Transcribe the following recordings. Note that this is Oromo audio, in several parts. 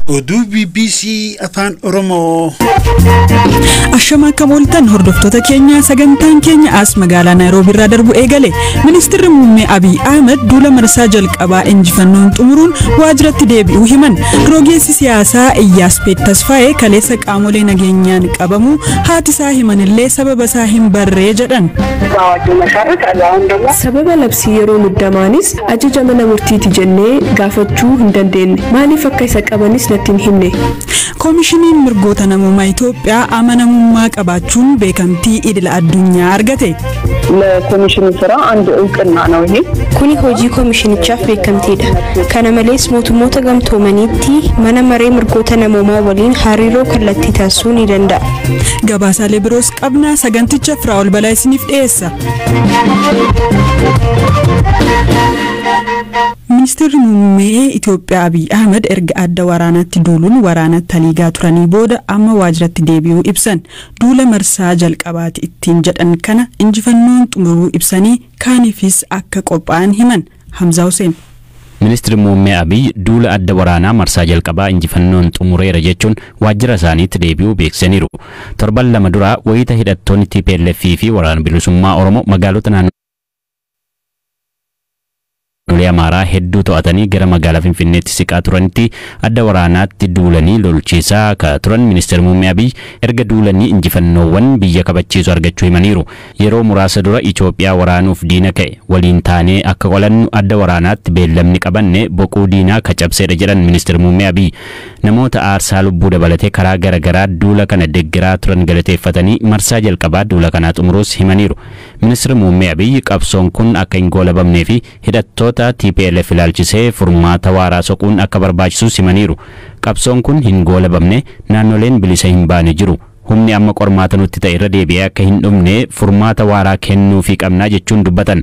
ODUU BBC Afaan Oromoo. Ashama kamoltan hordoftoota keenya sagantaan keenya as magaalaa Nairobi irraa darbu eegale. Ministeerri muummee Abiy Ahmed duula marsaa jalqabaa injifannoon xumuruun waajiratti deebi'uu himan. Rogeessi siyaasaa Iyyaaspeet Tasfaayee kaleessa qaamolee nageenyaan qabamu haati isaa himanillee sababa isaa hin barree jedhan. Sababa labsii yeroo muddamaanis ajaja mana murtiiti jennee gaafachuu hin dandeenye. Maaliif akka isa qabanis nattiin himne. Koomishiniin mirgoota namummaa Itoophiyaa amanamummaa qabaachuun beekamtii idil addunyaa argate. ለኮሚሽኑ ስራ አንድ እውቅና ነው ይሄ ኩኒ ሆጂ ኮሚሽኒቻፍ beekamtiidha. Kana malees mootummoota gamtoomaniitti mana maree mirgoota namummaa waliin hariiroo kallattii taasisuu ni danda'a. Gabaasaalee biroos qabna saganticha Firaa'ol Balaa isiniif dhiyeessa. Ministeerri muummee Itoophiyaa Abiy Ahmed erga adda waraanatti duuluun waraana taliigaa turanii booda amma waajiratti deebi'uu ibsan. Duula marsaa jalqabaati ittiin jedhan kana injifannoon xumuruu ibsanii kaaniifis akka qophaa'an himan. Hamza Hussein. Ministeerri muummee Abiy duula adda waraanaa marsaa jalqabaa injifannoon xumureera jechuun waajjira isaaniitti deebi'uu beeksisaniiru. Torban lama dura wayita hidhattoonni TPLF fi waraana bilisummaa Oromoo magaalota naannoo Amaaraa hedduu to'atanii gara magaalaa Finfinneetti siqaa turanitti adda waraanaatti duulanii lolchiisaa ka turan ministeerri muummee Abiy erga duulanii injifannoowwan biyya kabachiisu argachuu himaniiru. Yeroo muraasa dura Itoophiyaa waraanuuf diina ka'e waliin taanee akka qolannu adda waraanaatti beellamni qabanne boquu diinaa ka cabseedha jedhan ministeerri muummee Abiy. Namoota aarsaa lubbuu dabalatee karaa garagaraa duula kana deeggaraa turan galateeffatanii marsaa jalqabaa duula kanaa xumuruus himaniiru. Ministeerri muummee Abiy qabsoon kun akka hin goolabamnee fi hidhattoota TPLF ilaalchisee furmaata waaraa soquun akka barbaachisu himaniiru. Qabsoon kun hin goolabamne naannoleen bilisa hin baane jiru. Humni amma qormaata nutti ta'e irra deebi'ee akka hin dhumne furmaata waaraa kennuufii qabnaa jechuun dubbatan.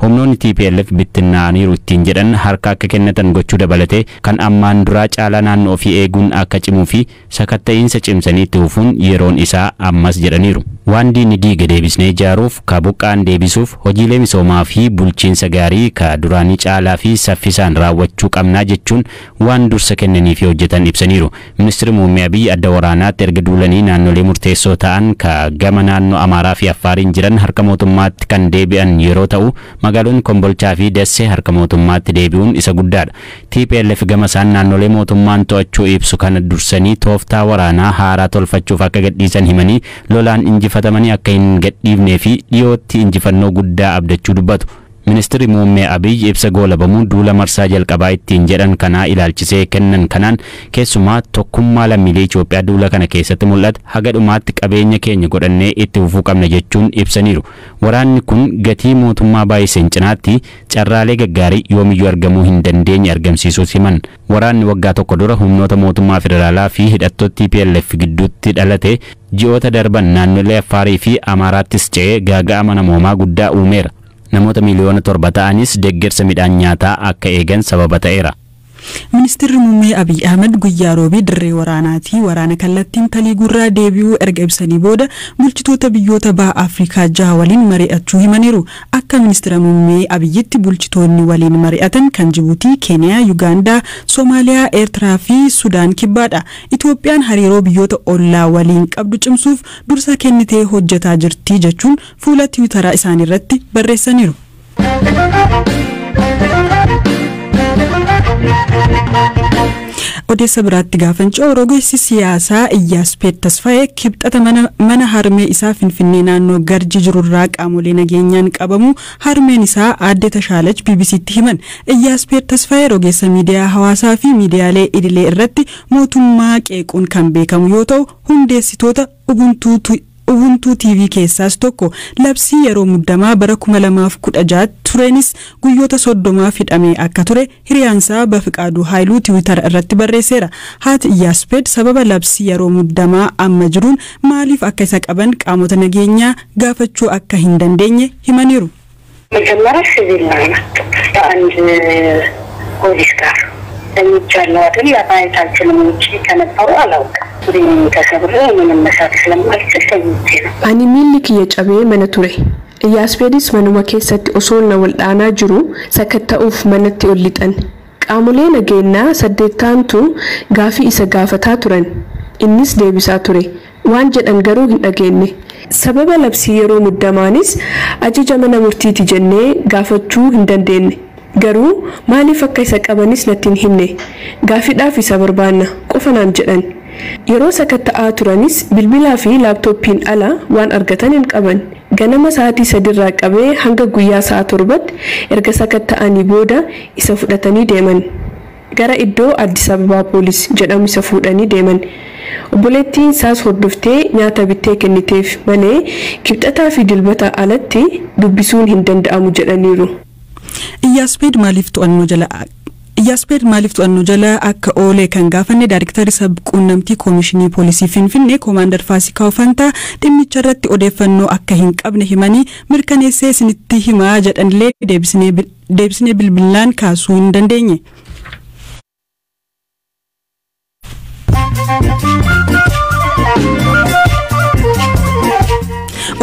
Humnoonni TPLF bittinnaaniiru ittiin jedhan harka akka kennatan gochuu dabalatee kan ammaan duraa caalaa naannoo ofii eeguun akka cimuu fi sakatta'iinsa cimsanii itti fufuun yeroon isaa ammas jedhaniiru. Waan diinni diiga deebisnee ijaaruuf ka buqqaan deebisuuf hojiilee misoomaa fi bulchiinsa gaarii ka duraanii caalaa fi saffisaan raawwachuu qabnaa jechuun waan dursa kennanii fi hojjetan ibsaniiru. Ministeerri muummee Abiy adda waraanaatti erga duulanii naannolee murteessoo ta'an ka gama naannoo Amaaraa fi Affaariin jiran harka mootummaatti kan deebi'an yeroo ta'u magaalonni Kombolchaa fi Dessee harka mootummaatti deebi'uun isa guddaadha. TPLF gama isaan naannolee mootummaan to'achuu ibsu kana dursanii tooftaa waraanaa haaraa tolfachuuf akka gadhiisan himanii lolaan injifatamanii akka hin gadhiifnee fi dhiyootti injifannoo guddaa abdachuu dubbatu. Ministeerri muummee Abiy ibsa goolabamuu duula marsaa jalqabaa ittiin jedhan kanaa ilaalchisee kennan kanaan keessumaa tokkummaa lammiilee Itoophiyaa duula kana keessatti mul'ata haga dhumaatti qabeenya keenya godhannee itti fufuu qabna jechuun ibsaniiru. Waraanni kun gatii mootummaa baay'iseen cinaatti carraalee gaggaarii yoomiyyuu argamuu hin dandeenye argamsiisuus himan. Waraanni waggaa tokko dura humnoota mootummaa federaalaa fi hidhattoota TPLF gidduutti dhalate ji'oota darban naannolee Affaarii fi Amaaraattis ce'ee gaaga'ama namoomaa guddaa uumeera. Namoota miliyoona 7 ta'anis deeggarsa midhaan nyaataa akka eegan sababa ta'eera. Ministeerri muummee Abiy Ahmed guyyaa roobii dirree waraanaatii waraana kallattiin taliigurraa deebi'uu erga ibsanii booda bulchitoota biyyoota baha Afrikaa 6 waliin mari'achuu himaniiru. Akka ministeera muummee Abiyyitti bulchitoonni waliin mari'atan kan Jibuutii, Keeniyaa, Yugaandaa, Soomaaliyaa, Eertiraa fi Sudaan kibbaadha. Itoophiyaan hariiroo biyyoota ollaa waliin qabdu cimsuuf dursa kennitee hojjetaa jirti jechuun fuula Tiwiitaraa isaanii irratti barreessaniiru. Odeessa biraatti gaafancoo rogeessi siyaasaa Iyyaaspeet Tasfaayee kibxata mana harmee isaa Finfinnee naannoo Garji jirurraa qaamolee nageenyaan qabamu harmeen isaa aadde Tashaalach BBC'tti himan. Iyyaaspeet Tasfaayee rogeessa miidiyaa hawaasaa fi miidiyaalee idilee irratti mootummaa qeequun kan beekamu yoo ta'u hundeessitoota Ubuntu TV keessaas tokko. Labsii yeroo muddamaa bara 2016 turenis guyyoota 30 hidhamee akka ture hiriyaansaa Bafiqaaduu Haayiluu Tiwiitara irratti barreesseera. Haati Iyyaaspeet sababa labsii yeroo muddamaa amma jiruun maaliif akka isa qaban qaamota nageenyaa gaafachuu akka hin dandeenye himaniiru. መጀመሪያ ሲቪል አንድ ፖሊስ ጋር ተኝቻለሁ አይደል ያባይታችንም ውጪ ከነበሩ አላውቅም ተሰብረ ምንም መስራት ስለማልችል ተኝቼ ነው ani miilli kiyya cabee mana ture Iyyaaspeetis manuma keessatti osoo na waldhaanaa jiru sakatta'uuf manatti ol lixan Qaamolee nageenyaa 8tu gaafii isa gaafataa turan. Innis deebisaa ture. Waan jedhan garuu hin dhageenye. Sababa labsii yeroo muddamaanis ajaja mana murtiiti jennee gaafachuu hin dandeenye. Garuu maaliif akka isa qabanis natti hin himne. Gaafiidhaaf isa barbaanna qofanaan jedhan. Yeroo sakatta'aa turanis bilbilaa fi laaptooppiin ala waan argatan hin qaban. Ganama sa'aatii 3 qabee hanga guyyaa sa'a 7tti erga sakatta'anii booda isa fudhatanii deeman. Gara iddoo Addis Ababaa Poolis jedhamu isa fuudhanii deeman. Obboleettiin isaas hordoftee nyaata bittee kenniteef malee kibxataa fi dilbata alatti dubbisuun hin danda'amu jedhaniiru. Iyyaaspeed maaliif to'annoo jala akka oolee kan gaafanne Daayiriktarri sabquunnamtii Koomishinii Poolisii Finfinnee Koomaandar Faasikaa Ofantaa dhimmicha irratti odeeffannoo akka hin qabne himanii mirkaneessee isinitti himaa jedhanillee deebisnee bilbilaan kaasuu hin dandeenye.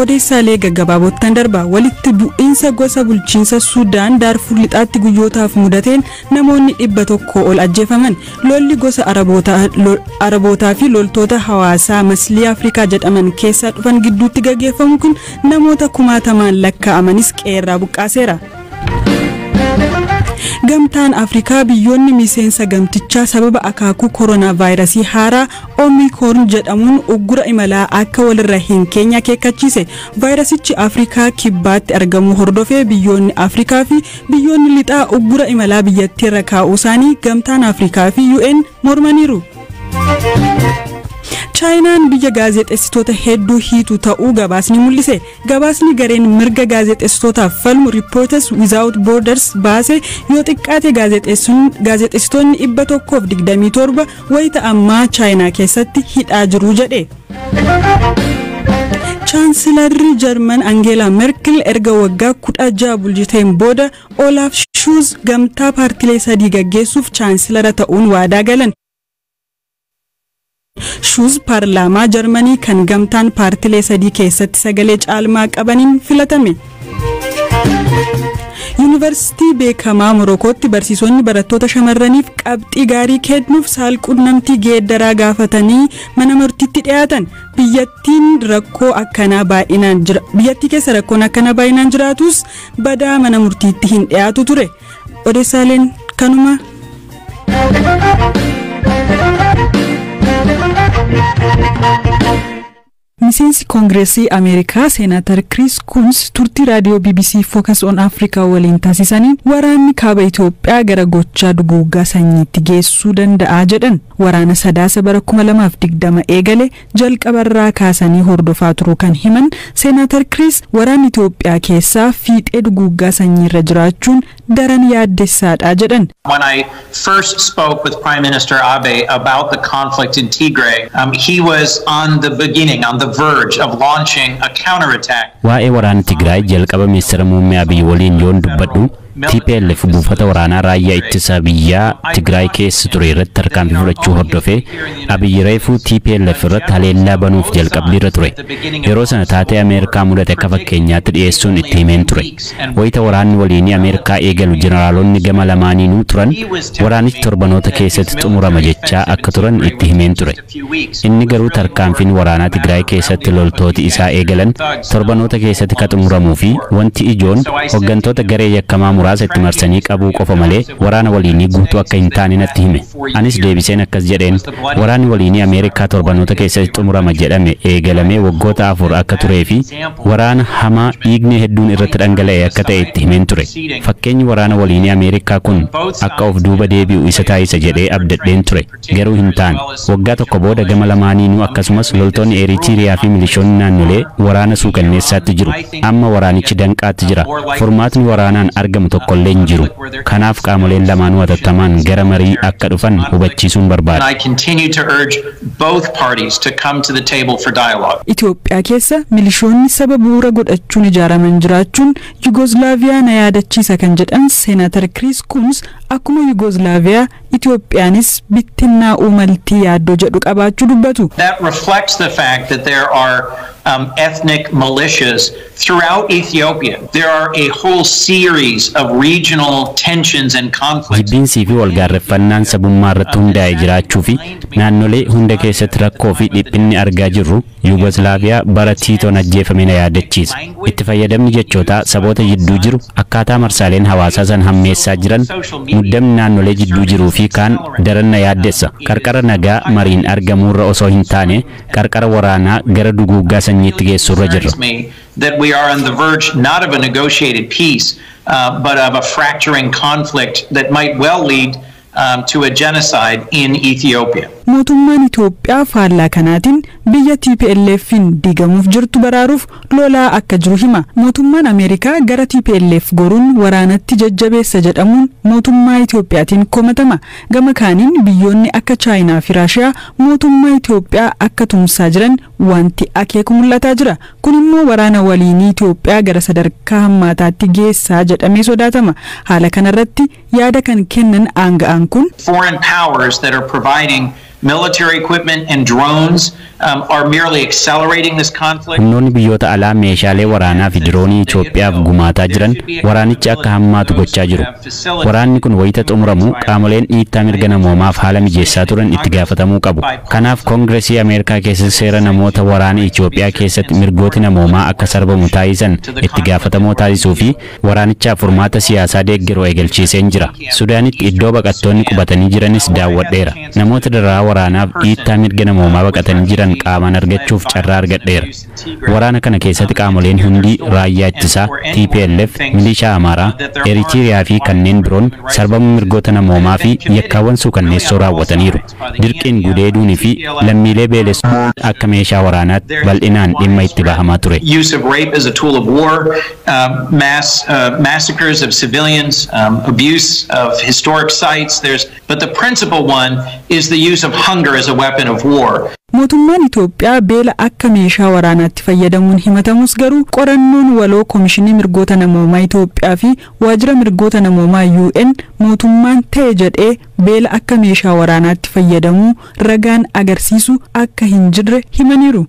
Odeessaalee gaggabaabottan darba walitti bu'iinsa gosa bulchiinsa Sudaan Daarfur lixaatti guyyootaaf mudateen namoonni 100 ol ajjeefaman. Lolli gosa Arabootaa fi loltoota hawaasaa maslii Afrikaa jedhaman keessaa dhufan gidduutti gaggeeffamu kun namoota 10,000 lakkaa'amanis qeerraa buqqaaseera. Gamtaan Afrikaa biyyoonni miseensa gamtichaa sababa akaakuu koronaavaayirasii haaraa Omicron jedhamuun uggura imalaa akka walirra hin keenye akeekkachiise. Vaayirasichi Afrikaa kibbaatti argamu hordofee biyyoonni Afrikaa fi biyyoonni lixaa uggura imalaa biyyattii irra kaa'uu isaanii gamtaan Afrikaa fi UN mormaniiru. Chaayinaan biyya gaazexeessitoota hedduu hiitu ta'uu gabaasni mul'ise. Gabaasni gareen mirga gaazexeessitootaaf falmu Reporters Without Borders baase yoo xiqqaate gaazexeessitoonni 127 wayita ammaa Chaayinaa keessatti hidhaa jiru jedhe. Chaansilarri Jarman Angela Merkel erga waggaa 16 bulchiteen booda Olaf Scholz gamtaa paartilee 3 gaggeessuuf chaansilara ta'uun waadaa galan. Scholz paarlaamaa Jarmanii kan gamtaan paartilee 3 keessatti sagalee caalmaa qabaniin filatame. Yuunivarsiitii beekamaa Morokootti barsiisonni barattoota shamarraniif qabxii gaarii kennuuf saalquunnamtii geeddaraa gaafatanii mana murtiitti dhiyaatan. Biyyattii keessa rakkoon akkanaa baay'inaan jiraatus badaa mana murtiitti hin dhiyaatu ture. Odeessaaleen kanuma. Miseensi Koongireesii Ameerikaa Seenaatar Chris Coons turtii raadiyoo BBC Focus on Africa waliin taasisaniin waraanni kaaba Itoophiyaa gara gochaa duguuggaa sanyiitti geessuu danda'a jedhan. Waraana sadaasa bara 2020 eegale jalqabarraa kaasanii hordofaa turuu kan himan Seenaatar Chris waraanni Itoophiyaa keessaa fiixee duguuggaa sanyiirra jiraachuun daran yaaddessaadha jedhan. When I first spoke with Prime Minister Abe about the conflict in Tigray, he was on the verge of launching a counterattack. Waa'ee waraana Tigraay jalqaba ministeera muummee Abiy waliin yoon dubbadhu TPLF buufata waraanaa raayyaa ittisa biyyaa Tigraay keessa ture irratti tarkaanfii fudhachuu hordofee Abiy reefuu TPLF irratti haleellaa banuuf jalqabdiirra ture. Yeroo sana taatee Ameerikaa mudate akka fakkeenyaatti dhiyeessuun itti himeen ture. Wayita waraanni waliinii Ameerikaa eegalu jeneraalonni gama lamaaniinuu turan waraanichi torbanoota keessatti xumurama jechaa akka turan itti himeen ture. Inni garuu tarkaanfiin waraanaa Tigraay keessatti loltooti isaa eegalan torbanoota keessatti ka xumuramuu fi wanti ijoon hooggantoota garee yakkamaa muraasa itti marsanii qabuu qofa malee waraana waliinii guutuu akka hin taane natti hime. Anis deebiseen akkas jedheen waraanni waliinii Ameerikaa torbanoota keessatti xumurama jedhame eegalamee waggoota 4 akka turee fi waraana hamaa dhiigni hedduun irratti dhangala'e akka ta'e itti himeen ture. Fakkeenyi waraana waliinii Ameerikaa kun akka of duuba deebi'u isa taasisa jedhee abdadheen ture. Garuu hin taane. Waggaa tokko booda gama lamaaniinuu akkasumas loltoonni Eritiriyaa fi milishoonni naannolee waraana suukanneessaatti jiru. Amma waraanichi danqaatti jira. Furmaatni waraanaan argamu tokkollee hin jiru. Kanaaf qaamoleen lamaanuu hatattamaan gara marii akka dhufan hubachiisuun barbaada. Itoophiyaa keessa milishoonni saba bu'uura godhachuun ijaaraman jiraachuun Yugoslaaviyaa na yaadachiisa kan jedhan Seenaatar Chris Coons akkuma Yugoslaaviyaa Itoophiyaanis bittinnaa uumaltii yaaddoo jedhu qabaachuu dubbatu. That reflects the fact that there are ethnic militias throughout Ethiopia. There are a whole series of regional tensions and conflicts. Jibbiinsii fi walgaarreffannaan sabummaa irratti hundaa'ee jiraachuu fi naannolee hunda keessatti rakkoo fi dhiphinni argaa jirru Yugoslaaviyaa bara Tiitoon ajjeefame na yaadachiisa. Itti fayyadamni jechootaa saboota jidduu jiru akkaataa marsaaleen hawaasaa san hammeessaa jiran muddamni naannolee jidduu jiruu fi kaan daran na yaaddessa. Qarqara nagaa mariin argamuurra osoo hin taane qarqara waraanaa gara duguuggaa sanyiitti geessurra jirra. That we are on the verge not of a negotiated peace, but of a fracturing conflict that might well lead to a genocide in Ethiopia. Mootummaan Itoophiyaa faallaa kanaatiin biyya TPLF'n diigamuuf jirtu baraaruuf lolaa akka jiru hima. Mootummaan Ameerikaa gara TPLF goruun waraanatti jajjabeessa jedhamuun mootummaa Itoophiyaatiin komatama. Gama kaaniin biyyoonni akka Chaayinaa fi Raashiyaa mootummaa Itoophiyaa akka tumsaa jiran wanti akeeku mul'ataa jira. Kun immoo waraana waliinii Itoophiyaa gara sadarkaa hammaataatti geessaa jedhamee sodaatama. Haala kanarratti yaada kan kennan aanga'aan kun foreign powers that are providing military equipment and drones are merely accelerating this conflict. Humnoonni biyyoota alaa meeshaalee waraanaa fi diroonii Itoophiyaaf gumaataa jiran waraanicha akka hammaatu gochaa jiru. Waraanni kun wayita xumuramu qaamoleen dhiittaa mirga namoomaaf haala mijeessaa turan itti gaafatamuu qabu. Kanaaf Koongireesii Ameerikaa keessatti seera namoota waraana Itoophiyaa keessatti mirgooti namoomaa akka sarbamu taasisan itti gaafatamoo taasisuu fi waraanichaaf furmaata siyaasaa deeggaruu eegalchiiseen jira. Sudaanitti iddoo baqattoonni qubatanii jiranis daawwadheera. Namoota daraa waraanaaf dhiittaa mirga namoomaa baqatanii jiran qaamaan argachuuf carraa argadheera. Waraana kana keessatti qaamoleen hundi raayyaa ittisaa, TPLF, milishaa Amaaraa, Eritiriyaa fi kanneen biroon sarbama mirgoota namoomaa fi yakkaawwan suukanneessoo raawwataniiru. Dirqiin gudeeduunii fi lammiilee beelessuu akka meeshaa waraanaatti bal'inaan dhimma itti bahamaa ture. Use of rape as a tool of war, massacres of civilians, abuse of historic sites. But the principal one is the use of hunger as a weapon of war. Mootummaan Itoophiyaa beela akka meeshaa waraanaatti fayyadamuun himatamus garuu qorannoon waloo Komishinii Mirgoota Namoomaa Itoophiyaa fi Waajjira Mirgoota Namoomaa UN mootummaan ta'e jedhee beela akka meeshaa waraanaatti fayyadamuu ragaan agarsiisu akka hin jirre himaniiru.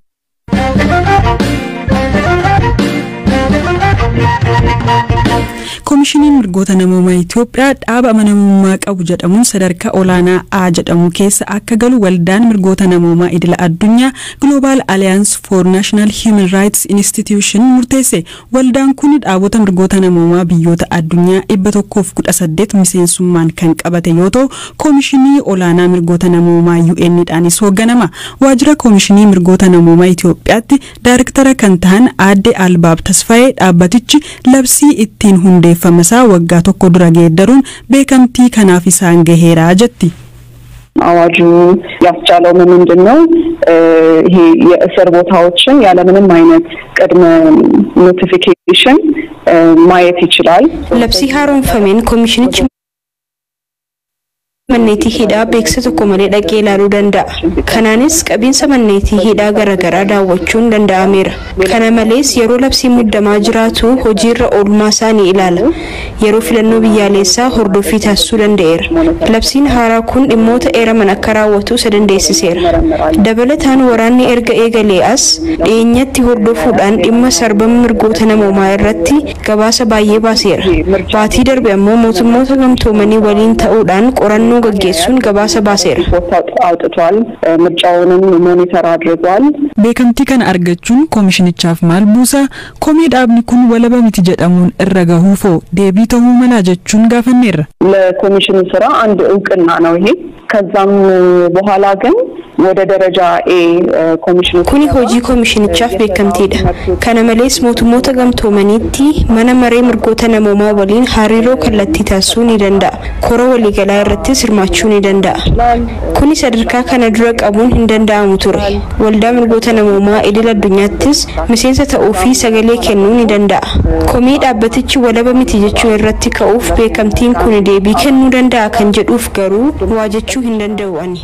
Komishiniin Mirgoota Namoomaa Itoophiyaa dhaaba amanamummaa qabu jedhamuun sadarkaa olaanaa A jedhamu keessa akka galu waldaan mirgoota namoomaa idila addunyaa Global Alliance for National Human Rights Institution murteesse. Waldaan kun dhaabota mirgoota namoomaa biyyoota addunyaa 118 miseensummaan kan qabate yoo ta'u, Komishinii olaanaa mirgoota namoomaa UN'dhaanis hoogganama. Waajjira Komishinii Mirgoota Namoomaa Itoophiyaatti daayirektara kan ta'an Aadde Albaab Tasfaayee dhaabbatichi labsii ittiin hundeeffamasaa waggaa tokko dura geeddaruun beekamtii kanaaf isaan gaheera jetti. አዋጁ ያስቻለው ምንድነው? ይሄ የእስር ቦታዎችን ያለ ምንም አይነት ቅድመ ኖቲፊኬሽን ማየት ይችላል። ለብሲ ሃሮን ፈሜን ኮሚሽንች manneetii hidhaa beeksisa tokko malee dhaqee ilaaluu danda'a. Kanaanis qabiinsa manneetii hidhaa garaagaraa daawwachuun danda'ameera. Kana malees yeroo labsiin muddamaa jiraatu hojiirra oolmaa isaanii ilaala. Yeroo filannoo biyyaalessaa hordofii taasisuu danda'eera. Labsiin haaraa kun dhimmoota eeraman akka raawwatu isa dandeessiseera. Dabalataan waraanni erga eegalee as dhiyeenyatti hordofuudhaan dhimma sarbama mirgoota namoomaa irratti gabaasa baay'ee baaseera. Baatii darbe ammoo mootummoota gamtoomanii waliin ta'uudhaan qorannoo gaggeessuun gabaasa baaseera. አውጥቷል ምርጫውንም ሞኒተር አድርጓል beekamtii kana argachuun komishinichaaf maal buusa komii dhaabni kun walaba miti jedhamuun irra gahuufoo deebii ta'uu mala jechuun gaafanneerra ለኮሚሽኑ ስራ አንድ እውቅና ነው ይሄ ከዛም በኋላ ግን ወደ ደረጃ ኤ ኮሚሽኑ kuni hojii komishinichaaf beekamtiidha kana malees mootummoota gamtoomaniitti mana maree mirgoota namoomaa waliin hariiroo kallattii taasisuu ni danda'a kora waliigalaa irratti hirmaachuu ni danda'a kuni sadarkaa kana dura qabuun hin danda'amu ture waldaa mirgoota namoomaa idil addunyaattis miseensa ta'uu fi sagalee kennuu ni danda'a komii dhaabbatichi walaba miti jechuu irratti ka'uuf beekamtiin kun deebii kennuu danda'a kan jedhuuf garuu waa jechuu hin danda'u ani